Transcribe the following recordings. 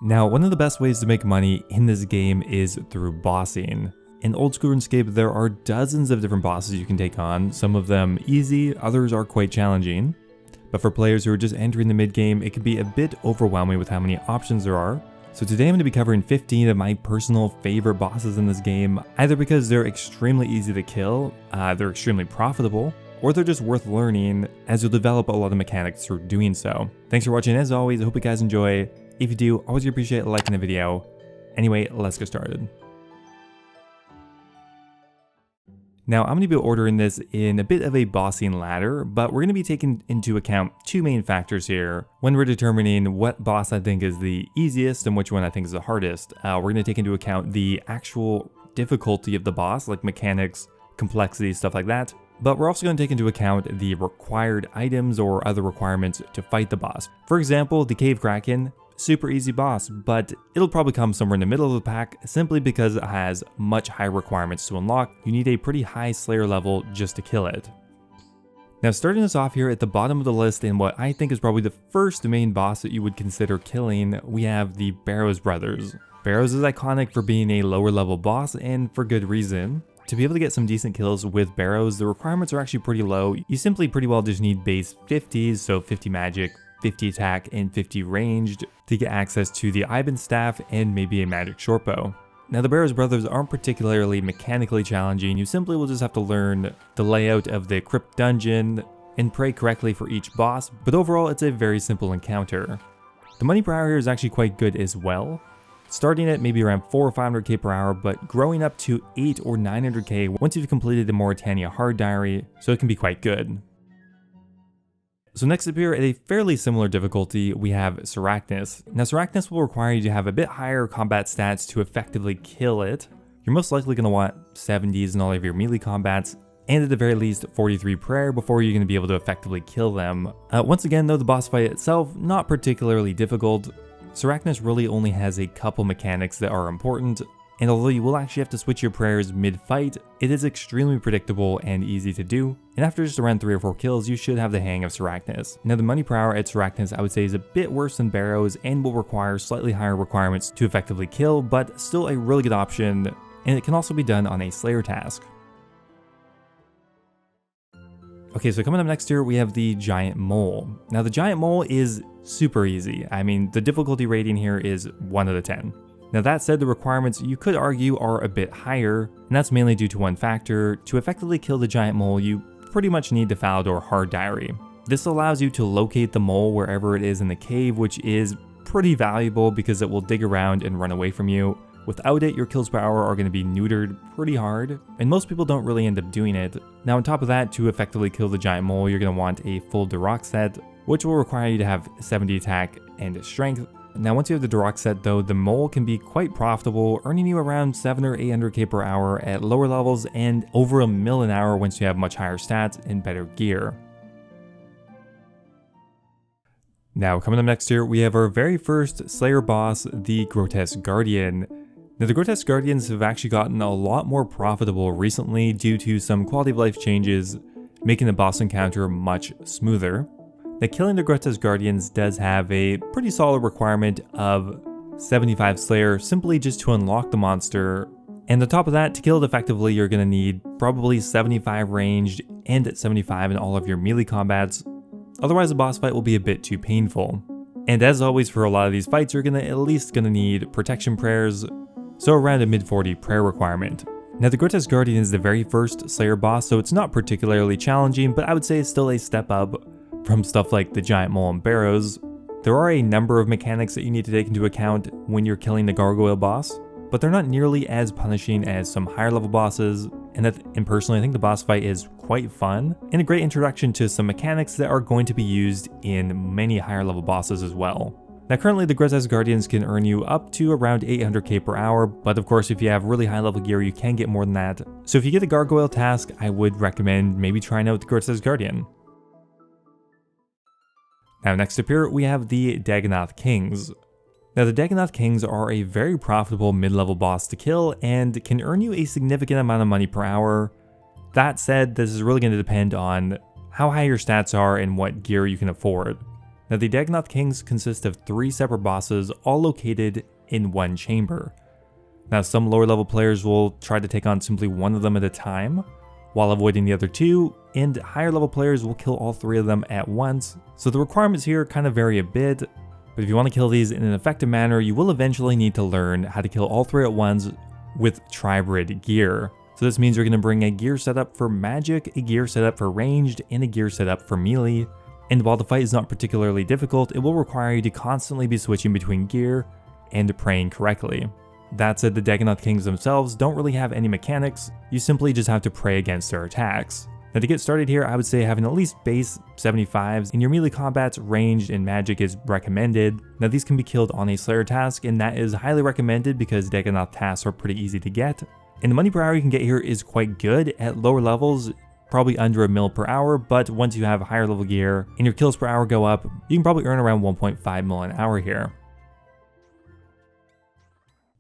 Now, one of the best ways to make money in this game is through bossing. In Oldschool Runescape, there are dozens of different bosses you can take on, some of them easy, others are quite challenging. But for players who are just entering the mid-game, it can be a bit overwhelming with how many options there are. So today I'm going to be covering 15 of my personal favorite bosses in this game, either because they're extremely easy to kill, they're extremely profitable, or they're just worth learning as you'll develop a lot of mechanics through doing so. Thanks for watching as always, I hope you guys enjoy. If you do, always appreciate liking the video. Anyway, let's get started. Now, I'm going to be ordering this in a bit of a bossing ladder, but we're going to be taking into account two main factors here when we're determining what boss I think is the easiest and which one I think is the hardest. We're going to take into account the actual difficulty of the boss, like mechanics, complexity, stuff like that. But we're also going to take into account the required items or other requirements to fight the boss. For example, the Cave Kraken. Super easy boss, but it'll probably come somewhere in the middle of the pack simply because it has much higher requirements to unlock. You need a pretty high Slayer level just to kill it. Now, starting us off here at the bottom of the list in what I think is probably the first main boss that you would consider killing, we have the Barrows brothers. Barrows is iconic for being a lower level boss and for good reason. To be able to get some decent kills with Barrows, the requirements are actually pretty low. You simply pretty well just need base 50s, so 50 magic, 50 attack, and 50 ranged to get access to the Ivan staff and maybe a magic shortbow. Now, the Barrows brothers aren't particularly mechanically challenging. You simply will just have to learn the layout of the crypt dungeon and pray correctly for each boss, but overall it's a very simple encounter. The money per hour here is actually quite good as well, starting at maybe around 400 or 500k per hour, but growing up to 800 or 900k once you've completed the Mauritania hard diary, so it can be quite good. So next up here at a fairly similar difficulty, we have Sarachnis. Now, Sarachnis will require you to have a bit higher combat stats to effectively kill it. You're most likely going to want 70s in all of your melee combats, and at the very least 43 prayer before you're going to be able to effectively kill them. Once again though, the boss fight itself, not particularly difficult. Sarachnis really only has a couple mechanics that are important, and although you will actually have to switch your prayers mid-fight, it is extremely predictable and easy to do, and after just around 3 or 4 kills, you should have the hang of Sarachnis. Now, the money per hour at Sarachnis I would say is a bit worse than Barrows and will require slightly higher requirements to effectively kill, but still a really good option, and it can also be done on a Slayer task. Okay, so coming up next here, we have the Giant Mole. Now, the Giant Mole is super easy. I mean, the difficulty rating here is 1 out of 10. Now, that said, the requirements you could argue are a bit higher, and that's mainly due to one factor. To effectively kill the Giant Mole, you pretty much need the Falador hard diary. This allows you to locate the mole wherever it is in the cave, which is pretty valuable because it will dig around and run away from you. Without it, your kills per hour are going to be neutered pretty hard, and most people don't really end up doing it. Now, on top of that, to effectively kill the Giant Mole, you're going to want a full Duroc set, which will require you to have 70 attack and strength. Now, once you have the Duroc set though, the mole can be quite profitable, earning you around 700 or 800k per hour at lower levels and over $1 million an hour once you have much higher stats and better gear. Now, coming up next here, we have our very first Slayer boss, the Grotesque Guardian. Now, the Grotesque Guardians have actually gotten a lot more profitable recently due to some quality of life changes, making the boss encounter much smoother. Now, killing the Grotesque Guardians does have a pretty solid requirement of 75 Slayer simply just to unlock the monster, and on top of that, to kill it effectively, you're going to need probably 75 ranged and 75 in all of your melee combats, otherwise the boss fight will be a bit too painful. And as always for a lot of these fights, you're at least going to need protection prayers, so around a mid-40 prayer requirement. Now, the Grotesque Guardian is the very first Slayer boss, so it's not particularly challenging, but I would say it's still a step up from stuff like the Giant Mole and Barrows. There are a number of mechanics that you need to take into account when you're killing the Gargoyle boss, but they're not nearly as punishing as some higher level bosses, and personally I think the boss fight is quite fun, and a great introduction to some mechanics that are going to be used in many higher level bosses as well. Now, currently the Grotesque Guardians can earn you up to around 800k per hour, but of course if you have really high level gear you can get more than that. So if you get a Gargoyle task, I would recommend maybe trying out the Grotesque Guardian. Now, next up here, we have the Dagannoth Kings. Now, the Dagannoth Kings are a very profitable mid-level boss to kill and can earn you a significant amount of money per hour. That said, this is really going to depend on how high your stats are and what gear you can afford. Now the Dagonoth Kings consist of 3 separate bosses all located in one chamber. Now some lower level players will try to take on simply one of them at a time, while avoiding the other 2, and higher level players will kill all 3 of them at once. So the requirements here kind of vary a bit, but if you want to kill these in an effective manner, you will eventually need to learn how to kill all 3 at once with Tribrid gear. So this means you're going to bring a gear setup for magic, a gear setup for ranged, and a gear setup for melee. And while the fight is not particularly difficult, it will require you to constantly be switching between gear and praying correctly. That said, the Dagonoth Kings themselves don't really have any mechanics, you simply just have to pray against their attacks. Now to get started here, I would say having at least base 75s in your melee combats, ranged, and magic is recommended. Now these can be killed on a Slayer task, and that is highly recommended because Dagonoth tasks are pretty easy to get. And the money per hour you can get here is quite good at lower levels, probably under 1 mil per hour, but once you have higher level gear and your kills per hour go up, you can probably earn around 1.5 mil an hour here.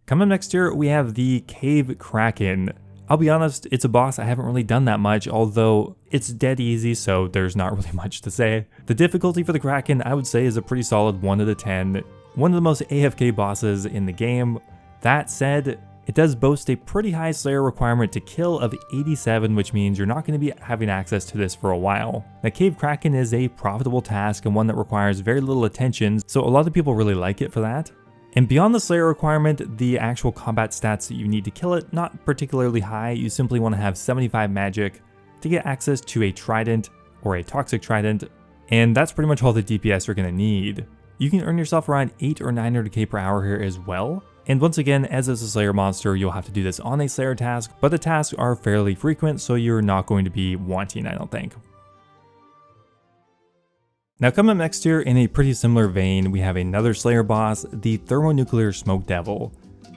Coming up next here, we have the Cave Kraken. I'll be honest, it's a boss I haven't really done that much, although it's dead easy, so there's not really much to say. The difficulty for the Kraken, I would say, is a pretty solid 1 out of 10. One of the most AFK bosses in the game. That said, it does boast a pretty high Slayer requirement to kill of 87, which means you're not going to be having access to this for a while. Now, Cave Kraken is a profitable task and one that requires very little attention, so a lot of people really like it for that. And beyond the Slayer requirement, the actual combat stats that you need to kill it, not particularly high. You simply want to have 75 magic to get access to a trident or a toxic trident, and that's pretty much all the DPS you're going to need. You can earn yourself around 8 or 900k per hour here as well. And once again, as is a Slayer monster, you'll have to do this on a Slayer task, but the tasks are fairly frequent, so you're not going to be wanting, I don't think. Now coming up next here, in a pretty similar vein, we have another Slayer boss, the Thermonuclear Smoke Devil.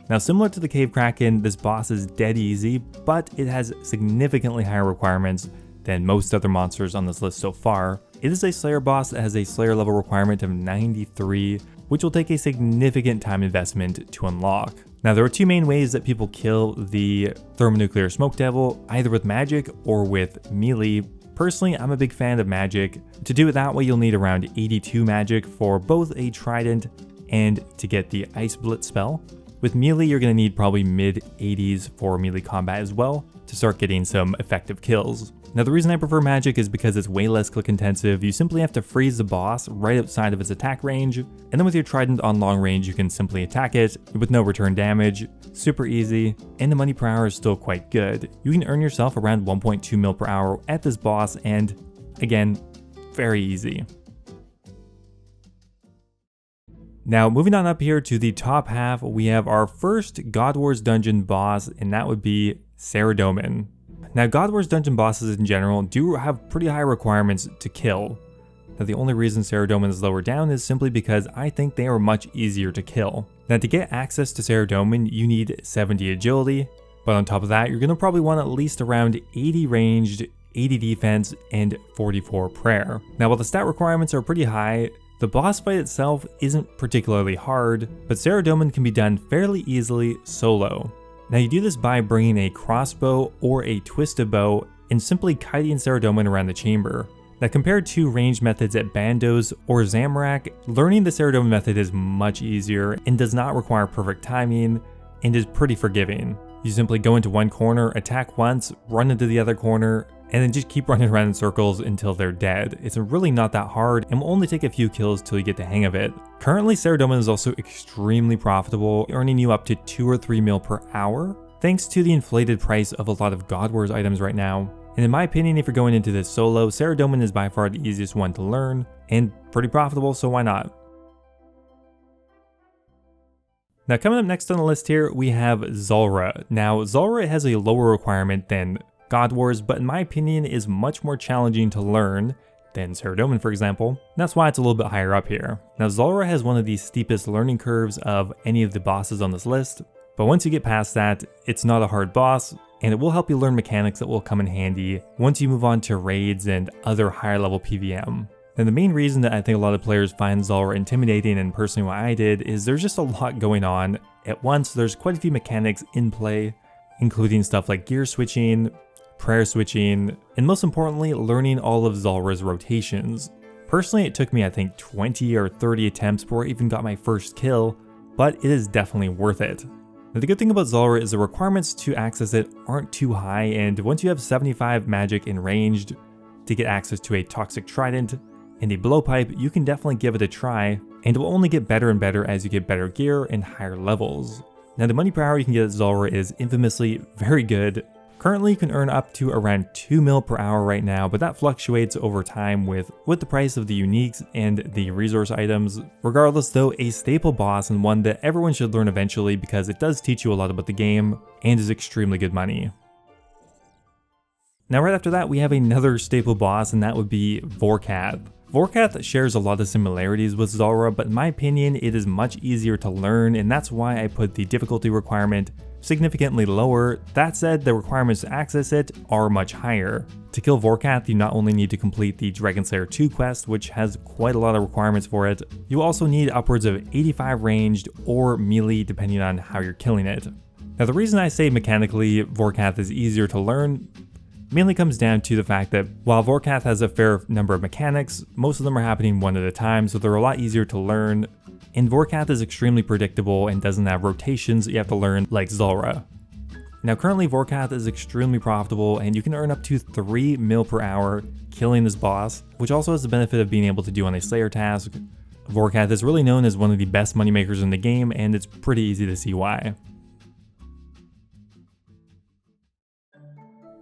Now similar to the Cave Kraken, this boss is dead easy, but it has significantly higher requirements than most other monsters on this list so far. It is a Slayer boss that has a Slayer level requirement of 93, which will take a significant time investment to unlock. Now there are 2 main ways that people kill the Thermonuclear Smoke Devil, either with magic or with melee. Personally, I'm a big fan of magic. To do it that way, you'll need around 82 magic for both a trident and to get the Ice Blitz spell. With melee, you're going to need probably mid 80s for melee combat as well to start getting some effective kills. Now the reason I prefer magic is because it's way less click intensive. You simply have to freeze the boss right outside of its attack range, and then with your trident on long range you can simply attack it with no return damage. Super easy, and the money per hour is still quite good. You can earn yourself around 1.2 mil per hour at this boss, and again, very easy. Now moving on up here to the top half, we have our first God Wars dungeon boss, and that would be Saradomin. Now, God Wars dungeon bosses in general do have pretty high requirements to kill. Now, the only reason Saradomin is lower down is simply because I think they are much easier to kill. Now, to get access to Saradomin, you need 70 agility, but on top of that, you're going to probably want at least around 80 ranged, 80 defense, and 44 prayer. Now, while the stat requirements are pretty high, the boss fight itself isn't particularly hard, but Saradomin can be done fairly easily solo. Now you do this by bringing a crossbow or a twisted bow and simply kiting Saradomin around the chamber. Now compared to ranged methods at Bandos or Zamorak, learning the Saradomin method is much easier and does not require perfect timing and is pretty forgiving. You simply go into one corner, attack once, run into the other corner, and then just keep running around in circles until they're dead. It's really not that hard and will only take a few kills till you get the hang of it. Currently, Saradomin is also extremely profitable, earning you up to 2 or 3 mil per hour, thanks to the inflated price of a lot of God Wars items right now. And in my opinion, if you're going into this solo, Saradomin is by far the easiest one to learn, and pretty profitable, so why not? Now coming up next on the list here, we have Zulrah. Now Zulrah has a lower requirement than God Wars, but in my opinion is much more challenging to learn than Saradomin, for example. And that's why it's a little bit higher up here. Now Zulrah has one of the steepest learning curves of any of the bosses on this list, but once you get past that, it's not a hard boss, and it will help you learn mechanics that will come in handy once you move on to raids and other higher level PvM. And the main reason that I think a lot of players find Zulrah intimidating, and personally what I did, is there's just a lot going on at once. There's quite a few mechanics in play, including stuff like gear switching, prayer switching, and most importantly, learning all of Zulrah's rotations. Personally, it took me I think 20 or 30 attempts before I even got my first kill, but it is definitely worth it. Now, the good thing about Zulrah is the requirements to access it aren't too high, and once you have 75 magic in ranged to get access to a toxic trident and a blowpipe, you can definitely give it a try, and it will only get better and better as you get better gear and higher levels. Now, the money per hour you can get at Zulrah is infamously very good. Currently, you can earn up to around 2 mil per hour right now, but that fluctuates over time with the price of the uniques and the resource items. Regardless though, a staple boss and one that everyone should learn eventually because it does teach you a lot about the game and is extremely good money. Now right after that, we have another staple boss, and that would be Vorkath. Vorkath shares a lot of similarities with Zulrah, but in my opinion, it is much easier to learn, and that's why I put the difficulty requirement significantly lower. That said, the requirements to access it are much higher. To kill Vorkath, you not only need to complete the Dragon Slayer 2 quest, which has quite a lot of requirements for it, you also need upwards of 85 ranged or melee depending on how you're killing it. Now the reason I say mechanically Vorkath is easier to learn mainly comes down to the fact that while Vorkath has a fair number of mechanics, most of them are happening one at a time, so they're a lot easier to learn. And Vorkath is extremely predictable and doesn't have rotations that you have to learn like Zulrah. Now currently Vorkath is extremely profitable, and you can earn up to 3 mil per hour killing this boss, which also has the benefit of being able to do on a Slayer task. Vorkath is really known as one of the best moneymakers in the game, and it's pretty easy to see why.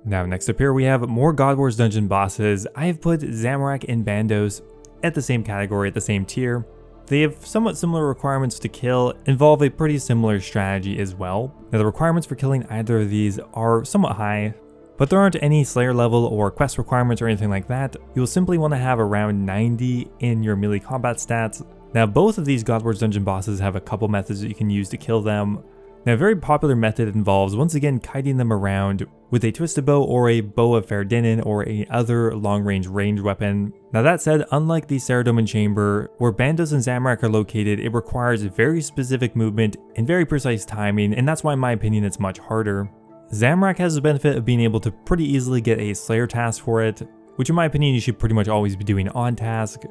Now next up here we have more God Wars dungeon bosses. I have put Zamorak and Bandos at the same category, at the same tier. They have somewhat similar requirements to kill, involve a pretty similar strategy as well. Now the requirements for killing either of these are somewhat high, but there aren't any Slayer level or quest requirements or anything like that. You'll simply want to have around 90 in your melee combat stats. Now both of these God Wars dungeon bosses have a couple methods that you can use to kill them. Now a very popular method involves once again kiting them around with a twisted bow or a bow of Ferdinand or a other long-range ranged weapon. Now that said, unlike the Saradomin chamber, where Bandos and Zamorak are located, it requires very specific movement and very precise timing, and that's why in my opinion it's much harder. Zamorak has the benefit of being able to pretty easily get a Slayer task for it, which in my opinion you should pretty much always be doing on task,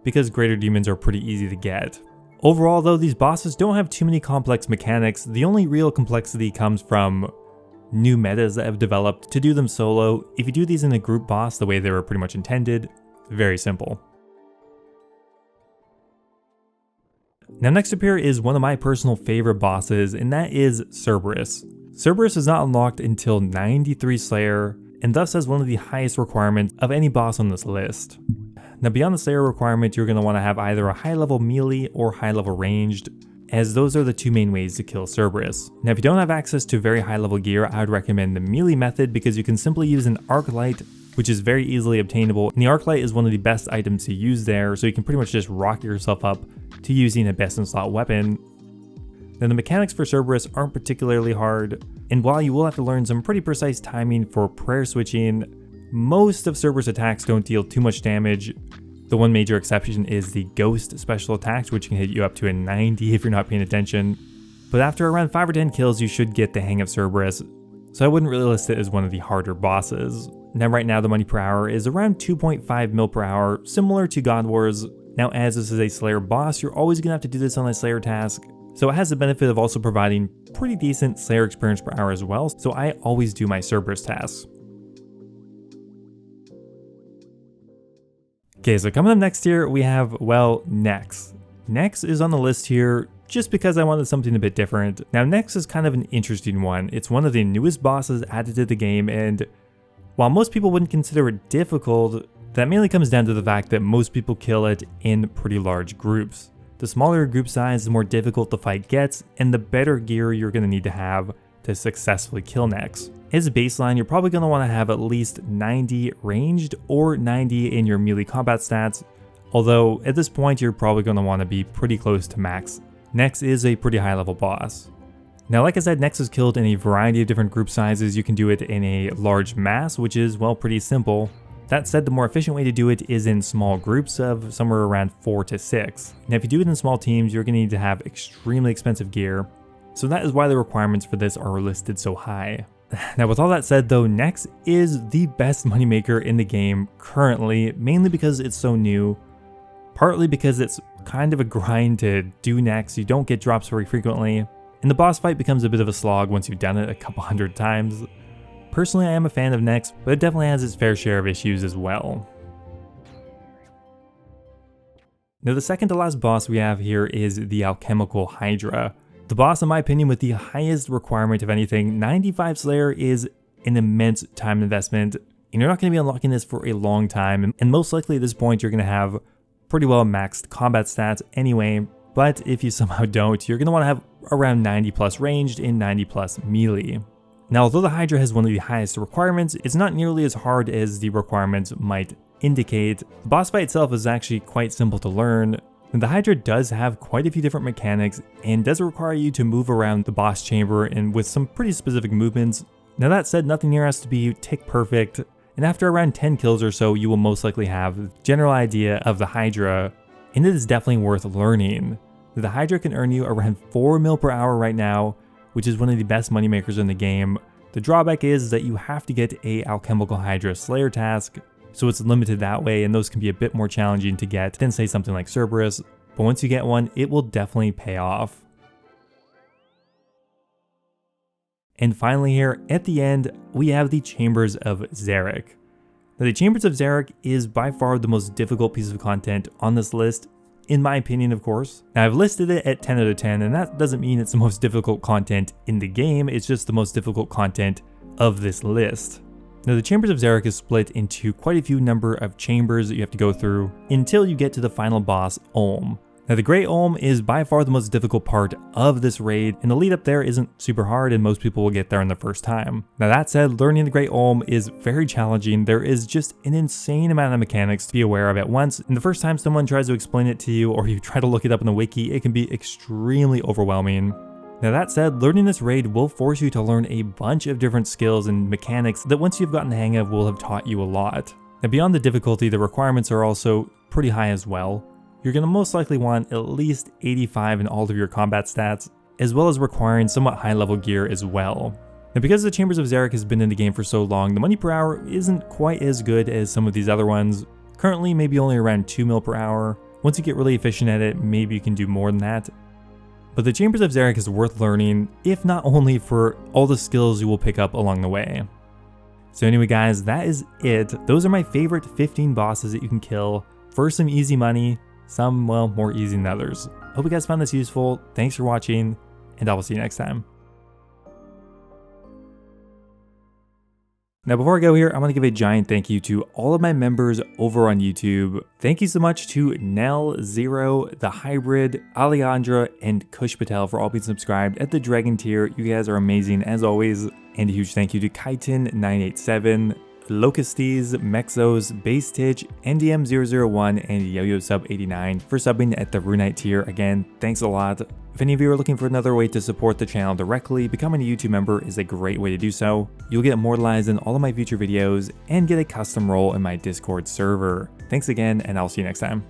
because greater demons are pretty easy to get. Overall though, these bosses don't have too many complex mechanics. The only real complexity comes from new metas that have developed to do them solo. If you do these in a group boss the way they were pretty much intended, very simple. Now next up here is one of my personal favorite bosses, and that is Cerberus. Cerberus is not unlocked until 93 Slayer, and thus has one of the highest requirements of any boss on this list. Now beyond the Slayer requirement, you're going to want to have either a high level melee or high level ranged, as those are the two main ways to kill Cerberus. Now if you don't have access to very high level gear, I would recommend the melee method because you can simply use an arc light, which is very easily obtainable, and the arc light is one of the best items to use there, so you can pretty much just rocket yourself up to using a best in slot weapon. Now the mechanics for Cerberus aren't particularly hard, and while you will have to learn some pretty precise timing for prayer switching, most of Cerberus attacks don't deal too much damage. The one major exception is the Ghost special attacks, which can hit you up to a 90 if you're not paying attention. But after around 5 or 10 kills, you should get the hang of Cerberus, so I wouldn't really list it as one of the harder bosses. Now right now the money per hour is around 2.5 mil per hour, similar to God Wars. Now as this is a Slayer boss, you're always going to have to do this on a Slayer task, so it has the benefit of also providing pretty decent Slayer experience per hour as well, so I always do my Cerberus tasks. Okay, so coming up next here, we have, well, Nex. Nex is on the list here just because I wanted something a bit different. Now, Nex is kind of an interesting one. It's one of the newest bosses added to the game, and while most people wouldn't consider it difficult, that mainly comes down to the fact that most people kill it in pretty large groups. The smaller group size, the more difficult the fight gets, and the better gear you're going to need to have to successfully kill Nex. As a baseline, you're probably going to want to have at least 90 ranged or 90 in your melee combat stats, although at this point you're probably going to want to be pretty close to max. Nex is a pretty high level boss. Now like I said, Nex is killed in a variety of different group sizes. You can do it in a large mass, which is, well, pretty simple. That said, the more efficient way to do it is in small groups of somewhere around 4 to 6. Now if you do it in small teams, you're going to need to have extremely expensive gear, so that is why the requirements for this are listed so high. Now with all that said though, Nex is the best moneymaker in the game currently, mainly because it's so new. partly because it's kind of a grind to do next, you don't get drops very frequently, and the boss fight becomes a bit of a slog once you've done it a couple hundred times. Personally, I am a fan of next, but it definitely has its fair share of issues as well. Now the second to last boss we have here is the Alchemical Hydra. The boss, in my opinion, with the highest requirement of anything. 95 Slayer is an immense time investment, and you're not going to be unlocking this for a long time, and most likely at this point you're going to have pretty well maxed combat stats anyway, but if you somehow don't, you're going to want to have around 90 plus ranged and 90 plus melee. Now although the Hydra has one of the highest requirements, it's not nearly as hard as the requirements might indicate. The boss fight itself is actually quite simple to learn. And the Hydra does have quite a few different mechanics and does require you to move around the boss chamber and with some pretty specific movements. Now that said, nothing here has to be tick perfect, and after around 10 kills or so you will most likely have a general idea of the Hydra, and it is definitely worth learning. The Hydra can earn you around 4 mil per hour right now, which is one of the best moneymakers in the game. The drawback is that you have to get a Alchemical Hydra Slayer task, so it's limited that way, and those can be a bit more challenging to get than say something like Cerberus, but once you get one, it will definitely pay off. And finally here, at the end, we have the Chambers of Xeric. Now the Chambers of Xeric is by far the most difficult piece of content on this list, in my opinion of course. Now I've listed it at 10 out of 10, and that doesn't mean it's the most difficult content in the game, it's just the most difficult content of this list. Now the Chambers of Xeric is split into quite a few number of chambers that you have to go through until you get to the final boss, Olm. Now the Great Olm is by far the most difficult part of this raid, and the lead up there isn't super hard and most people will get there on the first time. Now that said, learning the Great Olm is very challenging. There is just an insane amount of mechanics to be aware of at once, and the first time someone tries to explain it to you or you try to look it up in the wiki, it can be extremely overwhelming. Now that said, learning this raid will force you to learn a bunch of different skills and mechanics that once you've gotten the hang of will have taught you a lot. Now beyond the difficulty, the requirements are also pretty high as well. You're going to most likely want at least 85 in all of your combat stats, as well as requiring somewhat high level gear as well. Now because the Chambers of Xeric has been in the game for so long, the money per hour isn't quite as good as some of these other ones. Currently maybe only around 2 mil per hour. Once you get really efficient at it, maybe you can do more than that. But the Chambers of Xeric is worth learning, if not only for all the skills you will pick up along the way. So anyway guys, that is it. Those are my favorite 15 bosses that you can kill for some easy money, some, well, more easy than others. Hope you guys found this useful. Thanks for watching, and I will see you next time. Now before I go here, I want to give a giant thank you to all of my members over on YouTube. Thank you so much to Nell, Zero, The Hybrid, Alejandra, and Kush Patel for all being subscribed at the Dragon tier. You guys are amazing as always. And a huge thank you to Kaitin987, Locustes, Mexos, Basetitch, NDM001, and YoYoSub89 for subbing at the Runite tier. Again, thanks a lot. If any of you are looking for another way to support the channel directly, becoming a YouTube member is a great way to do so. You'll get immortalized in all of my future videos and get a custom role in my Discord server. Thanks again, and I'll see you next time.